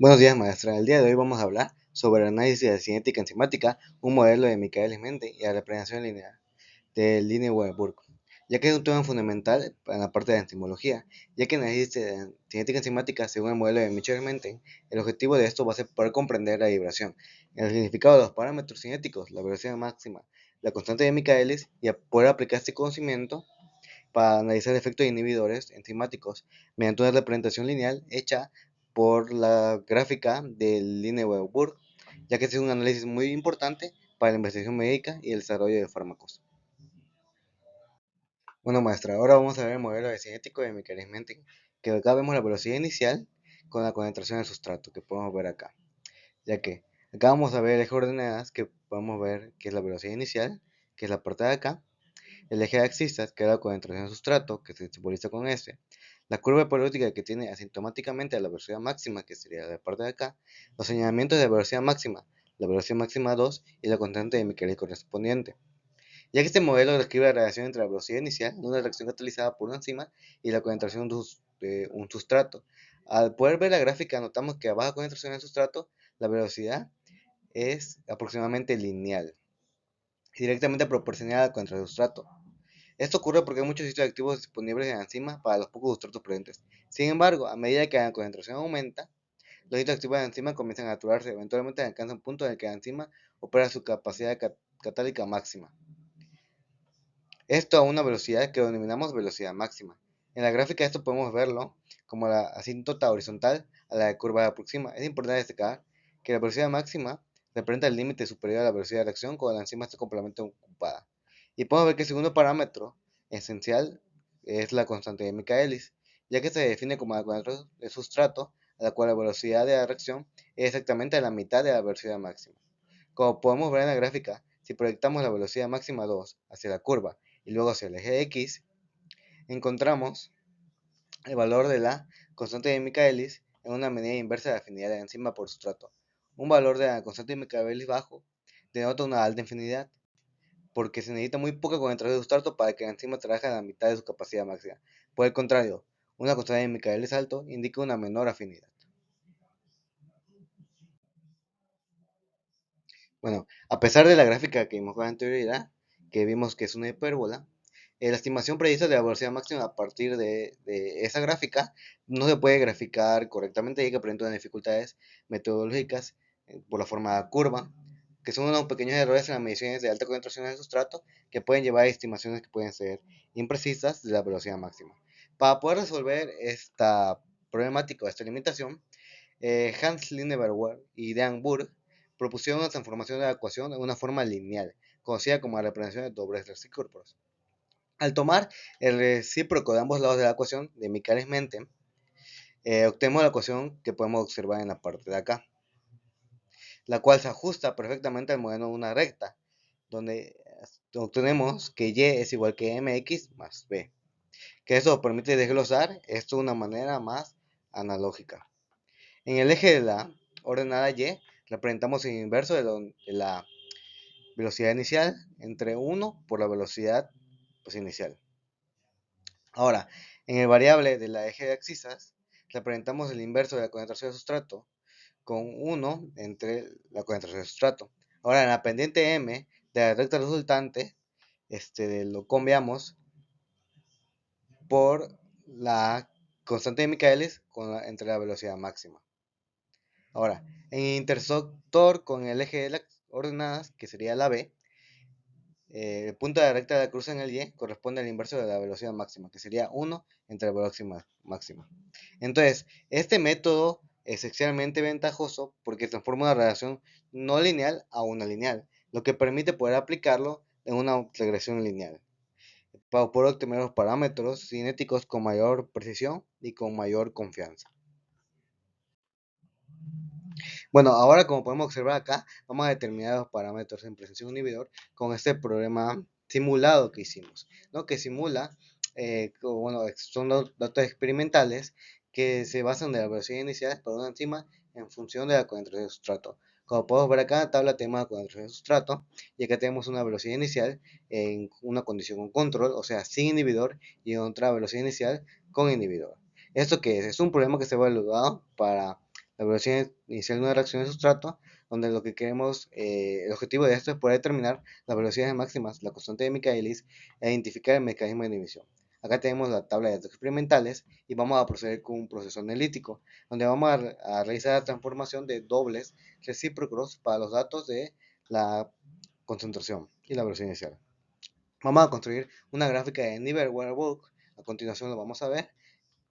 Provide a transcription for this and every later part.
Buenos días, maestra. El día de hoy vamos a hablar sobre el análisis de cinética enzimática, un modelo de Michaelis-Menten y la representación lineal de Lineweber-Burke, ya que es un tema fundamental en la parte de enzimología, ya que en el análisis de cinética enzimática, según el modelo de Michaelis-Menten, el objetivo de esto va a ser poder comprender la vibración, el significado de los parámetros cinéticos, la velocidad máxima, la constante de Michaelis y a poder aplicar este conocimiento para analizar efectos inhibidores enzimáticos mediante una representación lineal hecha por la gráfica de Lineweber-Burke, ya que este es un análisis muy importante para la investigación médica y el desarrollo de fármacos. Bueno, maestra, ahora vamos a ver el modelo de cinético de Michaelis-Menten, que acá vemos la velocidad inicial con la concentración del sustrato, que podemos ver acá, ya que acá vamos a ver el eje de ordenadas, que podemos ver que es la velocidad inicial, que es la parte de acá, el eje de axistas, que es la concentración del sustrato, que se simboliza con S, la curva periódica que tiene asintomáticamente a la velocidad máxima, que sería la parte de acá, los señalamientos de velocidad máxima, la velocidad máxima 2 y la constante de Michaelis correspondiente. Ya que este modelo describe la relación entre la velocidad inicial de una reacción catalizada por una enzima y la concentración de un sustrato. Al poder ver la gráfica, notamos que a baja concentración del sustrato, la velocidad es aproximadamente lineal, directamente proporcional a la concentración del sustrato. Esto ocurre porque hay muchos sitios activos disponibles en la enzima para los pocos sustratos presentes. Sin embargo, a medida que la concentración aumenta, los sitios activos de la enzima comienzan a saturarse, eventualmente alcanzan un punto en el que la enzima opera su capacidad catálica máxima. Esto a una velocidad que denominamos velocidad máxima. En la gráfica esto podemos verlo como la asíntota horizontal a la curva de aproxima. Es importante destacar que la velocidad máxima representa el límite superior a la velocidad de reacción cuando la enzima está completamente ocupada. Y podemos ver que el segundo parámetro esencial es la constante de Michaelis, ya que se define como la concentración de sustrato a la cual la velocidad de la reacción es exactamente la mitad de la velocidad máxima. Como podemos ver en la gráfica, si proyectamos la velocidad máxima 2 hacia la curva y luego hacia el eje X, encontramos el valor de la constante de Michaelis en una medida inversa de la afinidad de la enzima por sustrato. Un valor de la constante de Michaelis bajo denota una alta afinidad, porque se necesita muy poca concentración de sustrato para que la enzima trabaje a la mitad de su capacidad máxima. Por el contrario, una constante de Michaelis alto indica una menor afinidad. Bueno, a pesar de la gráfica que vimos con anterioridad, que vimos que es una hipérbola, la estimación prevista de la velocidad máxima a partir de esa gráfica no se puede graficar correctamente, ya que presentan dificultades metodológicas por la forma de curva, que son unos pequeños errores en las mediciones de alta concentración del sustrato que pueden llevar a estimaciones que pueden ser imprecisas de la velocidad máxima. Para poder resolver esta problemática o esta limitación, Hans Lindeberg y Dan Burke propusieron una transformación de la ecuación en una forma lineal, conocida como la representación de dobles recíprocos. Al tomar el recíproco de ambos lados de la ecuación de Michaelis-Menten, obtenemos la ecuación que podemos observar en la parte de acá, la cual se ajusta perfectamente al modelo de una recta, donde obtenemos que y es igual que mx más b, que eso permite desglosar esto de una manera más analógica. En el eje de la ordenada y representamos el inverso de la velocidad inicial entre 1 por la velocidad pues, inicial. Ahora, en el variable de la eje de axisas, representamos el inverso de la concentración de sustrato con 1 entre la concentración de sustrato. Ahora, en la pendiente m de la recta resultante, lo cambiamos por la constante de Michaelis entre la velocidad máxima. Ahora, en el intersector con el eje de las ordenadas, que sería la b, el punto de la recta de la cruz en el y corresponde al inverso de la velocidad máxima, que sería 1 entre la velocidad máxima. Entonces, este método es esencialmente ventajoso porque transforma una relación no lineal a una lineal, lo que permite poder aplicarlo en una regresión lineal, para poder obtener los parámetros cinéticos con mayor precisión y con mayor confianza. Bueno, ahora como podemos observar acá, vamos a determinar los parámetros en presencia de un inhibidor con este problema simulado que hicimos, ¿no? Que simula, bueno, son datos experimentales que se basan en la velocidad inicial para una enzima en función de la concentración de sustrato. Como podemos ver acá en la tabla tenemos la concentración de sustrato y acá tenemos una velocidad inicial en una condición con control, o sea, sin inhibidor, y otra velocidad inicial con inhibidor. ¿Esto qué es? Es un problema que se va evaluado para la velocidad inicial de una reacción de sustrato, donde lo que queremos, el objetivo de esto es poder determinar las velocidades máximas, la constante de Michaelis, e identificar el mecanismo de inhibición. Acá tenemos la tabla de datos experimentales y vamos a proceder con un proceso analítico, donde vamos a realizar la transformación de dobles recíprocos para los datos de la concentración y la velocidad inicial. Vamos a construir una gráfica de Nivelberg. A continuación lo vamos a ver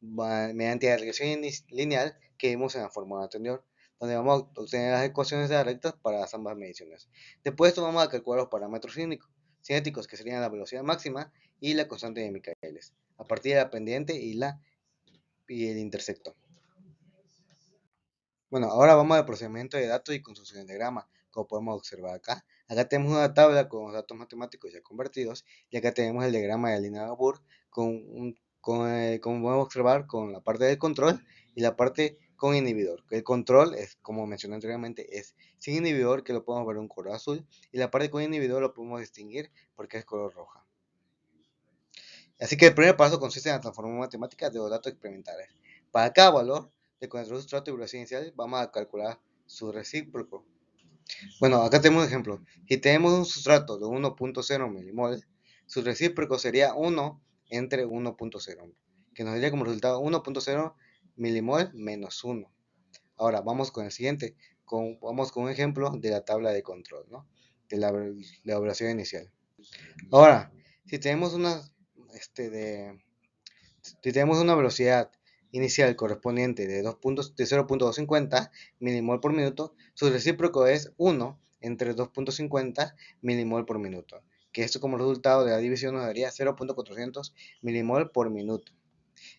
mediante la regresión lineal que vimos en la fórmula anterior, donde vamos a obtener las ecuaciones de las rectas para ambas mediciones. Después de esto vamos a calcular los parámetros cinéticos, que serían la velocidad máxima y la constante de Michaelis, a partir de la pendiente y el intersecto. Bueno, ahora vamos al procesamiento de datos y construcción de diagrama, como podemos observar acá. Acá tenemos una tabla con los datos matemáticos ya convertidos, y acá tenemos el diagrama de línea de Burr, como podemos observar, con la parte del control y la parte con inhibidor. El control es, como mencioné anteriormente, es sin inhibidor, que lo podemos ver en un color azul, y la parte con inhibidor lo podemos distinguir porque es color roja. Así que el primer paso consiste en la transformación matemática de los datos experimentales. Para cada valor de control sustrato y velocidad inicial, vamos a calcular su recíproco. Bueno, acá tenemos un ejemplo. Si tenemos un sustrato de 1.0 milimol, su recíproco sería 1 entre 1.0, que nos daría como resultado 1.0 milimol menos 1. Ahora, vamos con el siguiente. Vamos con un ejemplo de la tabla de control, ¿no? De la velocidad inicial. Ahora, si tenemos si tenemos una velocidad inicial correspondiente de 0.250 milimol por minuto, su recíproco es 1 entre 2.50 milimol por minuto, que esto como resultado de la división nos daría 0.400 milimol por minuto.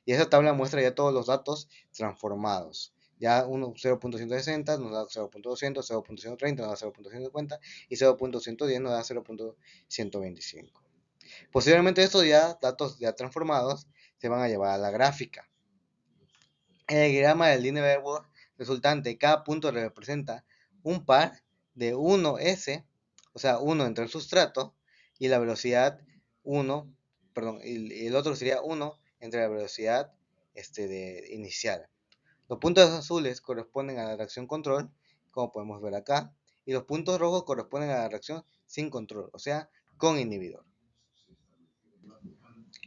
Y esa tabla muestra ya todos los datos transformados. Ya 0.160 nos da 0.200, 0.130 nos da 0.150 y 0.110 nos da 0.125. Posteriormente estos datos ya transformados se van a llevar a la gráfica. En el diagrama del Lineweaver resultante, cada punto representa un par de 1s, o sea, 1 entre el sustrato, y la velocidad 1, perdón, y el otro sería 1 entre la velocidad inicial. Los puntos azules corresponden a la reacción control, como podemos ver acá, y los puntos rojos corresponden a la reacción sin control, o sea, con inhibidor.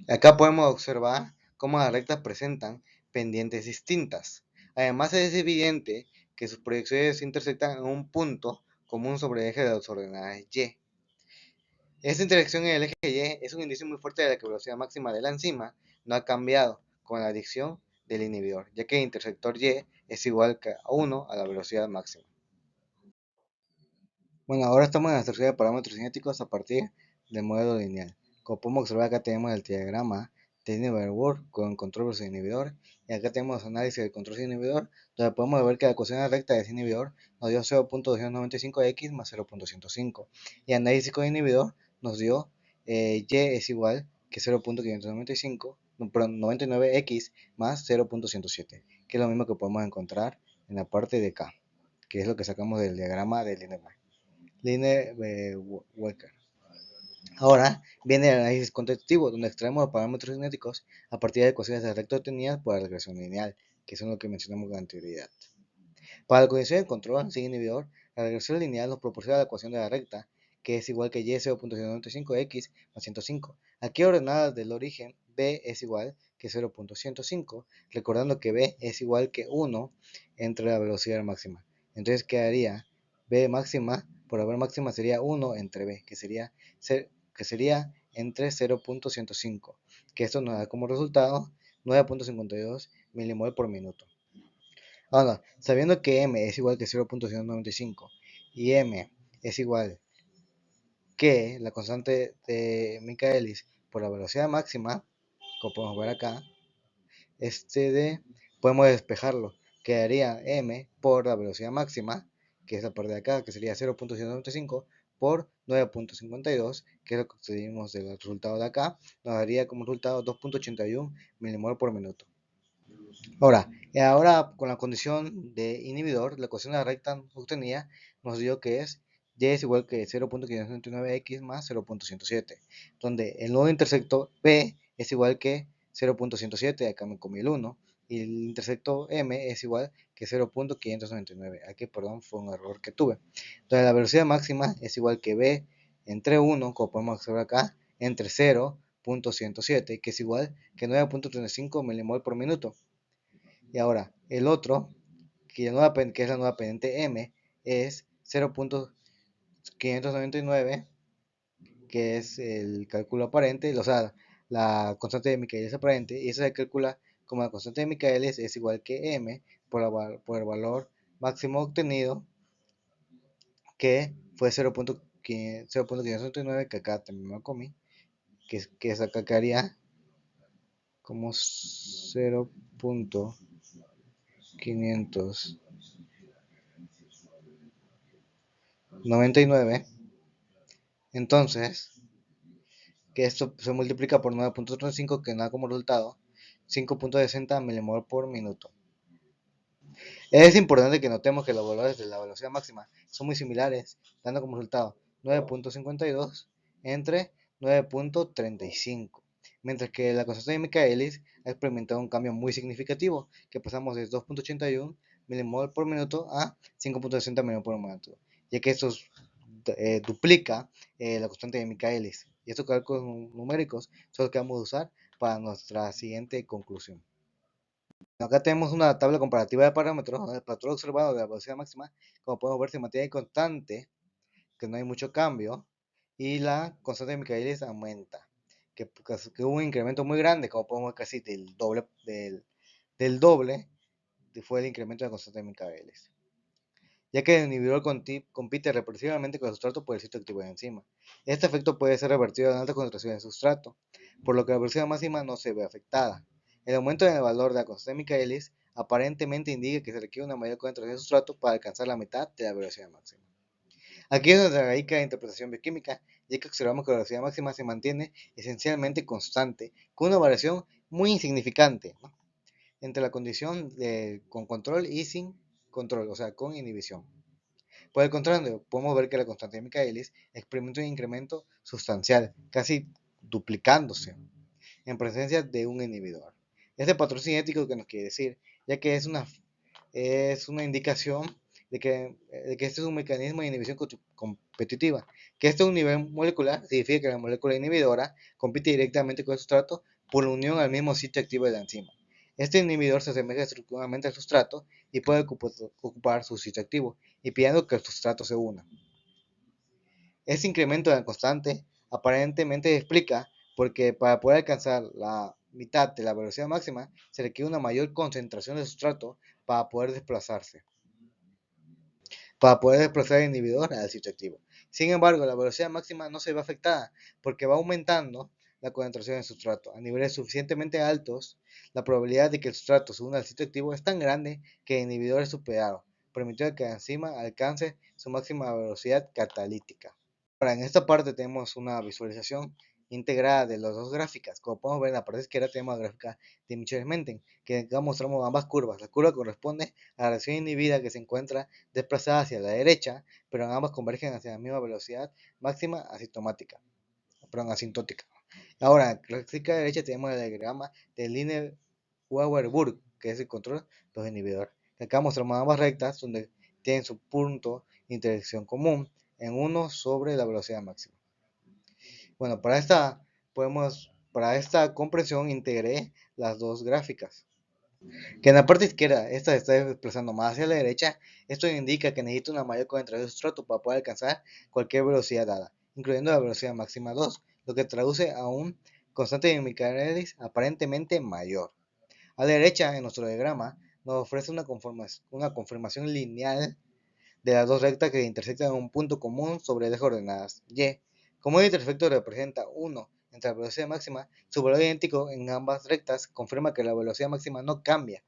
Acá podemos observar cómo las rectas presentan pendientes distintas. Además, es evidente que sus proyecciones se intersectan en un punto común sobre el eje de las ordenadas Y. Esta intersección en el eje Y es un indicio muy fuerte de que la velocidad máxima de la enzima no ha cambiado con la adición del inhibidor, ya que el intersector Y es igual a 1 a la velocidad máxima. Bueno, ahora estamos en la estructura de parámetros cinéticos a partir del modelo lineal. Como podemos observar, acá tenemos el diagrama de Nivelberg con control versus inhibidor, y acá tenemos análisis del control sin inhibidor, donde podemos ver que la ecuación recta de inhibidor nos dio 0.295x más 0.105, y análisis con inhibidor nos dio y es igual que 0.595, perdón, 99x más 0.107, que es lo mismo que podemos encontrar en la parte de acá, que es lo que sacamos del diagrama de Lineweaver. Lineweaver. Ahora viene el análisis contextual, donde extraemos los parámetros cinéticos a partir de ecuaciones de recta obtenidas por la regresión lineal, que son lo que mencionamos con anterioridad. Para la condición de control sin inhibidor, la regresión lineal nos proporciona la ecuación de la recta, que es igual que y 0.195x más 105. Aquí ordenadas del origen, b es igual que 0.105, recordando que b es igual que 1 entre la velocidad máxima. Entonces quedaría b máxima, por la b máxima sería 1 entre b, que sería entre 0.105, que esto nos da como resultado 9.52 milimol por minuto. Ahora, sabiendo que m es igual que 0.195 y m es igual que la constante de Michaelis por la velocidad máxima, como podemos ver acá, podemos despejarlo. Quedaría m por la velocidad máxima, que es la parte de acá, que sería 0.195 por 9.52, que es lo que obtuvimos del resultado de acá, nos daría como resultado 2.81 milimol por minuto. Ahora con la condición de inhibidor, la ecuación de la recta obtenida nos dio que y es igual que 0.599x más 0.107, donde el nuevo intersector b es igual que 0.107, acá me comí el 1, y el intersecto m es igual que 0.599. Aquí, perdón, fue un error que tuve. Entonces la velocidad máxima es igual que v entre 1, como podemos observar acá, entre 0.107, que es igual que 9.35 milimol por minuto. Y ahora, el otro, que es la nueva pendiente m, es 0.599, que es el cálculo aparente, o sea, la constante de Michaelis aparente, y eso se calcula como la constante de Michaelis es igual que m por el valor máximo obtenido, que fue 0.599, que acá también me lo comí, que acá quedaría como 0.599. Entonces, que esto se multiplica por 9.35, que da como resultado 5.60 milimol por minuto. Es importante que notemos que los valores de la velocidad máxima son muy similares, dando como resultado 9.52 entre 9.35, mientras que la constante de Michaelis ha experimentado un cambio muy significativo, que pasamos de 2.81 milimol por minuto a 5.60 milimol por minuto, ya que esto duplica la constante de Michaelis. Y estos cálculos numéricos son los que vamos a usar para nuestra siguiente conclusión. Acá tenemos una tabla comparativa de parámetros del patrón observado de la velocidad máxima. Como podemos ver, se mantiene constante, que no hay mucho cambio, y la constante de Michaelis aumenta, que hubo un incremento muy grande, como podemos ver casi del doble fue el incremento de la constante de Michaelis, ya que el inhibidor compite repetitivamente con el sustrato por el sitio activo de enzima. Este efecto puede ser revertido en alta concentración de sustrato, por lo que la velocidad máxima no se ve afectada. El aumento en el valor de la constante de Michaelis aparentemente indica que se requiere una mayor concentración de sustrato para alcanzar la mitad de la velocidad máxima. Aquí es donde radica la interpretación bioquímica, ya que observamos que la velocidad máxima se mantiene esencialmente constante, con una variación muy insignificante, ¿no?, entre la condición con control y sin control, o sea, con inhibición. Por el contrario, podemos ver que la constante de Michaelis experimenta un incremento sustancial, casi duplicándose, en presencia de un inhibidor. Este patrón cinético que nos quiere decir, ya que es una indicación de que este es un mecanismo de inhibición competitiva, que este es un nivel molecular, significa que la molécula inhibidora compite directamente con el sustrato por unión al mismo sitio activo de la enzima. Este inhibidor se asemeja estructuralmente al sustrato y puede ocupar su sitio activo, impidiendo que el sustrato se una. Este incremento de la constante aparentemente explica porque para poder alcanzar la mitad de la velocidad máxima se requiere una mayor concentración de sustrato para poder desplazar el inhibidor al sitio activo. Sin embargo, la velocidad máxima no se ve afectada porque va aumentando la concentración de sustrato. A niveles suficientemente altos, la probabilidad de que el sustrato se una al sitio activo es tan grande que el inhibidor es superado, permitiendo que la enzima alcance su máxima velocidad catalítica. Ahora, en esta parte tenemos una visualización integrada de las dos gráficas. Como podemos ver, en la parte izquierda tenemos la gráfica de Michels-Menten, que acá mostramos ambas curvas. La curva corresponde a la reacción inhibida que se encuentra desplazada hacia la derecha, pero ambas convergen hacia la misma velocidad máxima asintótica. Ahora, en la gráfica derecha tenemos el diagrama de Lineweaver-Burk, que es el control de los inhibidores. Acá mostramos ambas rectas donde tienen su punto de intersección común en 1 sobre la velocidad máxima. Bueno, para esta comprensión integré las dos gráficas. Que en la parte izquierda, esta se está desplazando más hacia la derecha. Esto indica que necesita una mayor concentración de sustrato para poder alcanzar cualquier velocidad dada, incluyendo la velocidad máxima 2, lo que traduce a un constante de Michaelis aparentemente mayor. A la derecha, en nuestro diagrama, nos ofrece una conformación lineal de las dos rectas que intersectan en un punto común sobre el eje de ordenadas y. Como el intersecto representa 1 entre la velocidad máxima, su valor idéntico en ambas rectas confirma que la velocidad máxima no cambia.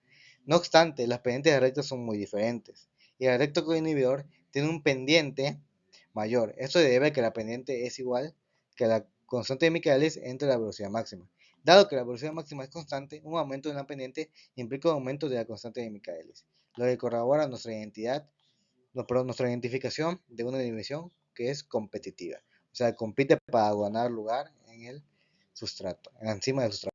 No obstante, las pendientes de rectas son muy diferentes, y el recto coinhibidor tiene un pendiente mayor. Esto se debe a que la pendiente es igual que la constante de Michaelis entre la velocidad máxima. Dado que la velocidad máxima es constante, un aumento de la pendiente implica un aumento de la constante de Michaelis, lo que corrobora nuestra identificación de una inhibición que es competitiva. O sea, compite para ganar lugar en el sustrato, encima del sustrato.